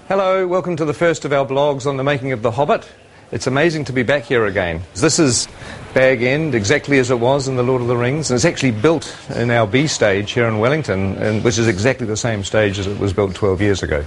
Hello, welcome to the first of our blogs on the making of The Hobbit. It's amazing to be back here again. This is Bag End, exactly as it was in The Lord of the Rings, and it's actually built in our B stage here in Wellington, which is exactly the same stage as it was built 12 years ago.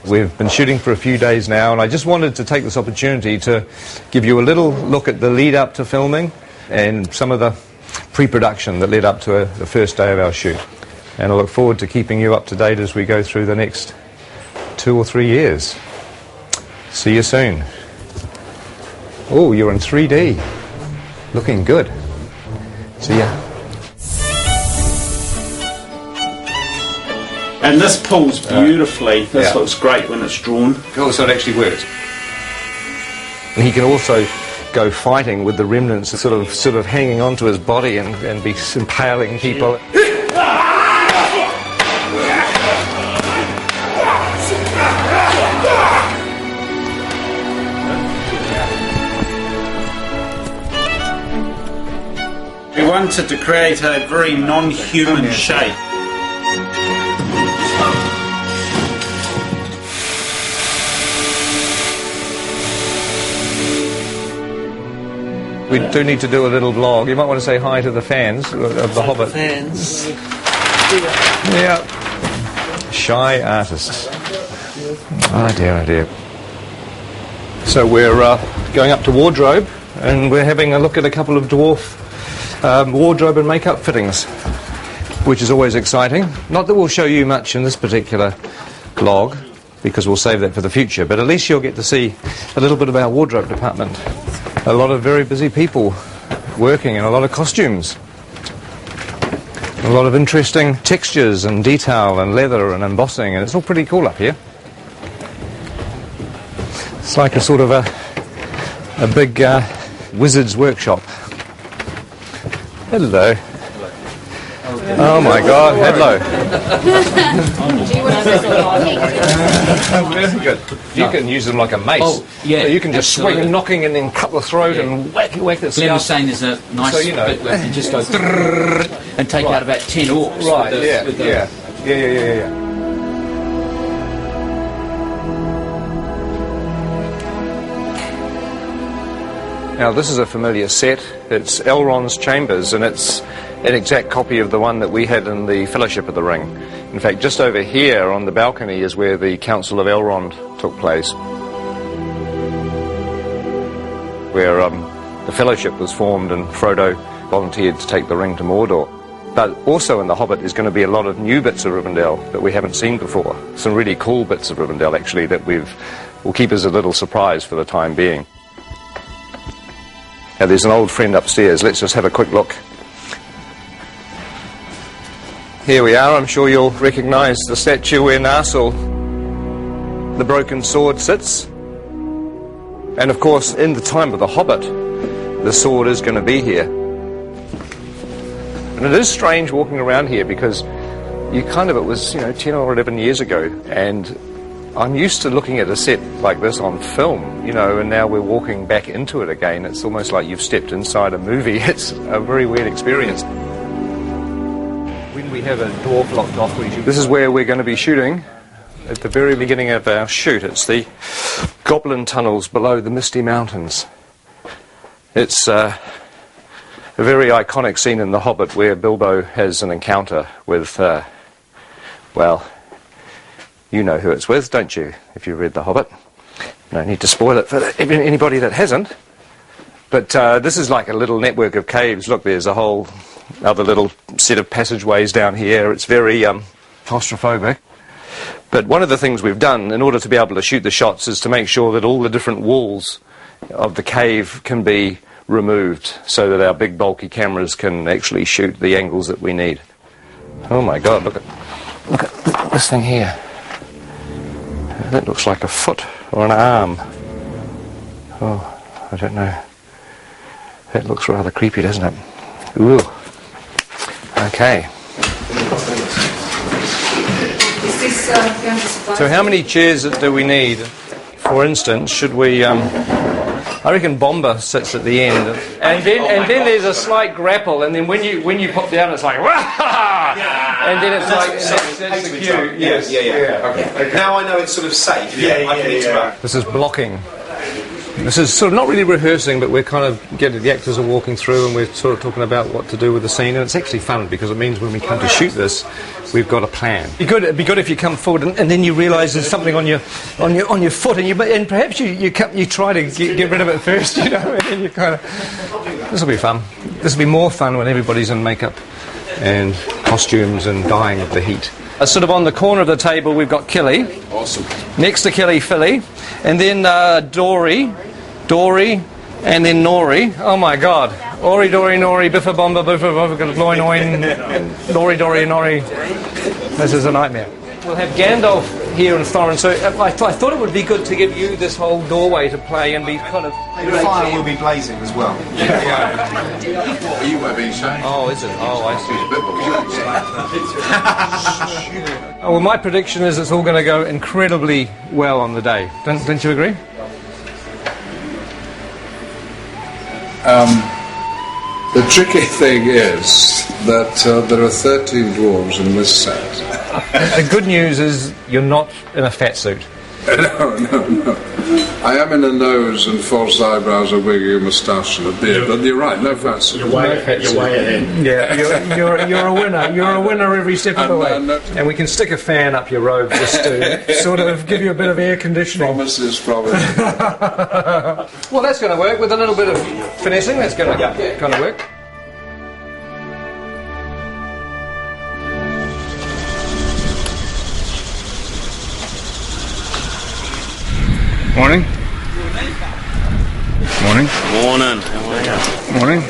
We've been shooting for a few days now, and I just wanted to take this opportunity to give you a little look at the lead up to filming and some of the pre-production that led up to the first day of our shoot. And I look forward to keeping you up to date as we go through the next 2 or 3 years. See you soon. Oh, you're in 3D. Looking good. See ya. And this pulls beautifully. This looks great when it's drawn. Oh, so it actually works. And he can also go fighting with the remnants sort of hanging onto his body and be impaling people. We wanted to create a very non-human shape. We do need to do a little vlog. You might want to say hi to the fans of The Hobbit. Fans. Yeah. Shy artists. Oh dear, oh dear. So we're going up to wardrobe, and we're having a look at a couple of dwarf wardrobe and makeup fittings, which is always exciting. Not that we'll show you much in this particular vlog, because we'll save that for the future, but at least you'll get to see a little bit of our wardrobe department. A lot of very busy people working in a lot of costumes. A lot of interesting textures and detail and leather and embossing, and it's all pretty cool up here. It's like a sort of a big wizard's workshop. Hello. Oh my God, hello. Very good. You can use them like a mace. Oh, yeah. So you can just absolutely. swing knocking and then cut the throat and whack it Glenn was stuff. saying there's a nice So, you know. bit where you just go and take out about 10 orcs. Right, with the, yeah. Now this is a familiar set. It's Elrond's chambers, and it's an exact copy of the one that we had in the Fellowship of the Ring. In fact, just over here on the balcony is where the Council of Elrond took place, where the Fellowship was formed and Frodo volunteered to take the ring to Mordor. But also in The Hobbit is going to be a lot of new bits of Rivendell that we haven't seen before. Some really cool bits of Rivendell, actually, that will keep us a little surprise for the time being. Now there's an old friend upstairs. Let's just have a quick look. Here we are. I'm sure you'll recognise the statue where Narsil, the broken sword, sits. And of course, in the time of The Hobbit, the sword is going to be here. And it is strange walking around here because it was 10 or 11 years ago, and I'm used to looking at a set like this on film, and now we're walking back into it again. It's almost like you've stepped inside a movie. It's a very weird experience. When we have a dwarf locked off, this is where we're going to be shooting at the very beginning of our shoot. It's the Goblin tunnels below the Misty Mountains. It's a very iconic scene in The Hobbit where Bilbo has an encounter with, you know who it's with, don't you, if you've read The Hobbit? No need to spoil it for anybody that hasn't. But this is like a little network of caves. Look, there's a whole other little set of passageways down here. It's very claustrophobic. But one of the things we've done in order to be able to shoot the shots is to make sure that all the different walls of the cave can be removed so that our big bulky cameras can actually shoot the angles that we need. Oh my God, look at this thing here. That looks like a foot or an arm. Oh, I don't know. That looks rather creepy, doesn't it? Ooh. Okay. So how many chairs do we need? For instance, should we... I reckon Bomber sits at the end, and then there's a slight grapple, and then when you pop down, it's like, and then it's like that's the cue. Yes. Okay. Now I know it's sort of safe. I can interrupt. This is blocking. This is sort of not really rehearsing, but we're kind of the actors are walking through and we're sort of talking about what to do with the scene, and it's actually fun because it means when we come to shoot this, we've got a plan. It'd be good if you come forward and then you realise there's something on your foot, and perhaps you try to get rid of it first, and then you kind of. This will be fun. This will be more fun when everybody's in makeup and costumes and dying of the heat. Sort of on the corner of the table, we've got Killy. Awesome. Next to Killy, Philly. And then Dory, and then Nori. Oh my God. Ori, Dory, Nori, Biffa, Bomba, Biffa, Biffa, Gloin, Oin, Nori, Dory, Nori. This is a nightmare. We'll have Gandalf here and Thorin. So I thought it would be good to give you this whole doorway to play and be kind of... The fire will be blazing as well. You were being shown. Oh, is it? Oh, I see. Oh, well, my prediction is it's all going to go incredibly well on the day. Don't you agree? The tricky thing is that there are 13 dwarves in this set. The good news is you're not in a fat suit. No. I am in a nose and false eyebrows, a wig, a moustache and a beard, but you're right, no fat suit. You're way ahead. Yeah, you're a winner. You're a winner every step of the way. And we can stick a fan up your robe just to sort of give you a bit of air conditioning. Promises. Well, that's going to work with a little bit of finessing. That's going to kind of work. Morning. Morning. Morning. How are you? Morning.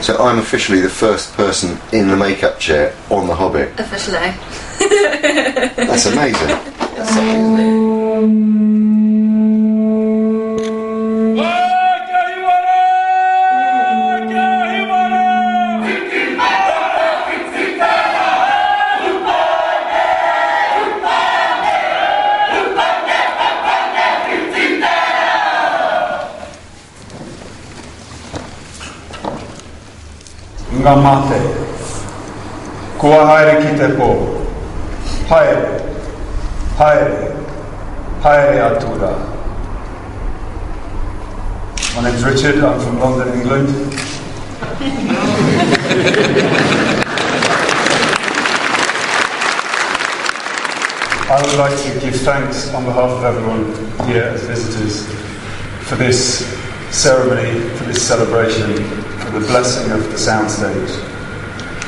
So I'm officially the first person in the makeup chair on The Hobbit. Officially. That's amazing. That's amazing. Ngā mate, kua haere ki te pō, haere, atura. My name's Richard, I'm from London, England. I would like to give thanks on behalf of everyone here as visitors for this ceremony, for this celebration, for the blessing of the soundstage,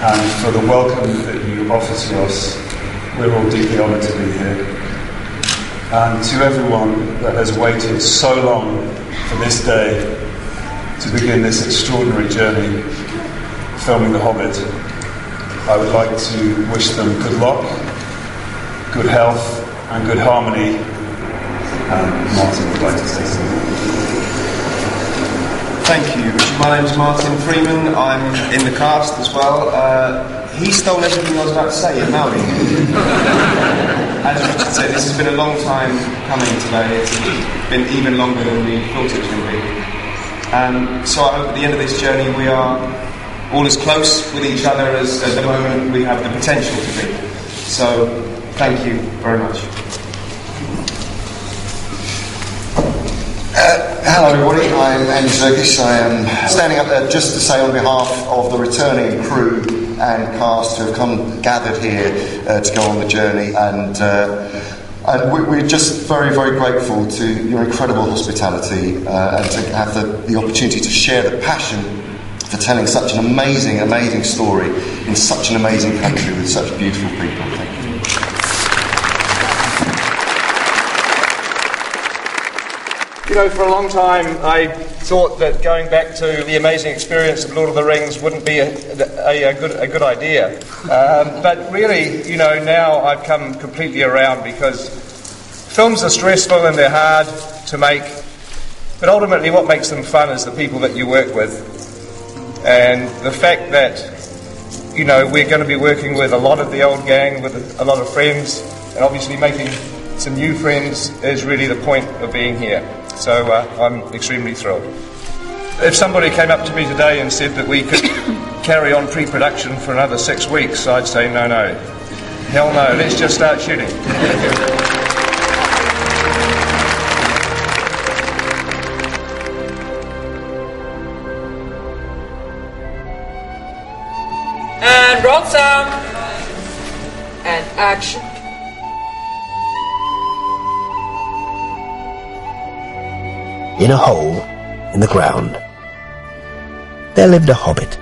and for the welcome that you offer to us. We're all deeply honoured to be here. And to everyone that has waited so long for this day to begin this extraordinary journey filming The Hobbit, I would like to wish them good luck, good health and good harmony. And Martin would like to say something. Thank you, Richard. My name's Martin Freeman. I'm in the cast as well. He stole everything I was about to say in Maori. As Richard said, this has been a long time coming today. It's been even longer than we thought it was going to be. So I hope at the end of this journey we are all as close with each other as at the moment we have the potential to be. So thank you very much. Hello everybody, I'm Andy Serkis. I am standing up there just to say on behalf of the returning crew and cast who have gathered here to go on the journey, and we're just very, very grateful to your incredible hospitality and to have the opportunity to share the passion for telling such an amazing, amazing story in such an amazing country with such beautiful people. Thank you. You know, for a long time I thought that going back to the amazing experience of Lord of the Rings wouldn't be a good idea. But really, you know, now I've come completely around, because films are stressful and they're hard to make, but ultimately what makes them fun is the people that you work with. And the fact that, you know, we're going to be working with a lot of the old gang, with a lot of friends, and obviously making some new friends is really the point of being here. So I'm extremely thrilled. If somebody came up to me today and said that we could carry on pre-production for another 6 weeks, I'd say no. Hell no, let's just start shooting. And roll sound. And action. In a hole in the ground, there lived a hobbit.